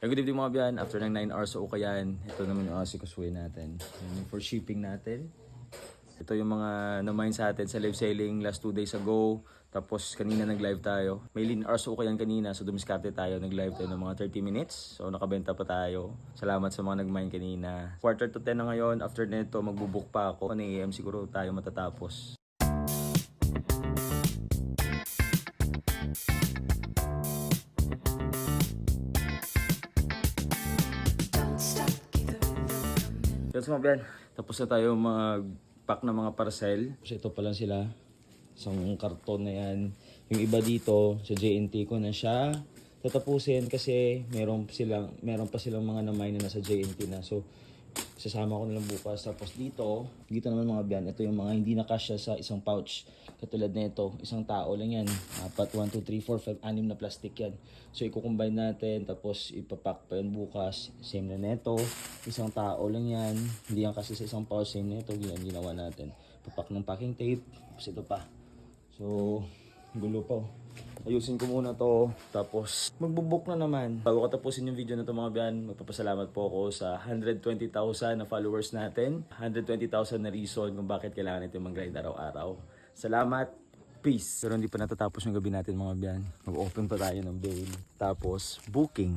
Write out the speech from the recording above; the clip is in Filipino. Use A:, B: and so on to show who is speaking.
A: Good evening mga biyan. After ng 9 hours sa Ukayan, ito naman yung asikasuhin natin. Yung for shipping natin. Ito yung mga na-mine sa atin sa live sailing last 2 days ago. Tapos kanina nag-live tayo. May lean hours sa Ukayan kanina, so dumiskarte tayo. Nag-live tayo ng mga 30 minutes. So nakabenta pa tayo. Salamat sa mga nag-mine kanina. Quarter to 10 na ngayon. After nito, magbubook pa ako. 1 AM siguro tayo matatapos. Yan sa mga biyan. Tapos na tayo mag-pack ng mga parcel. So ito pa lang sila. Isang karton na yan. Yung iba dito sa JNT ko na siya tatapusin kasi meron pa silang mga na-mine na nasa JNT na. So sasama ko na lang bukas. Tapos dito naman mga biyan. Ito yung mga hindi nakasya sa isang pouch. Katulad na ito, isang tao lang yan. Apat, 1, 2, 3, 4, 5, 6 na plastic yan. So i-combine natin, tapos ipapack pa yan bukas. Same na neto, isang tao lang yan. Hindi yan kasi sa isang pouch, same na ito. Yan ginawa natin. Papak ng packing tape, tapos ito pa. So, gulo pa. Ayusin ko muna to, tapos magbubook na naman. Bago ko tapusin yung video na to mga biyan, magpapasalamat po ako sa 120,000 na followers natin. 120,000 na reason kung bakit kailangan natin mag-grind araw-araw. Salamat, peace. Pero hindi pa natatapos yung gabi natin mga biyan. Mag-open pa tayo ng bail. Tapos, booking.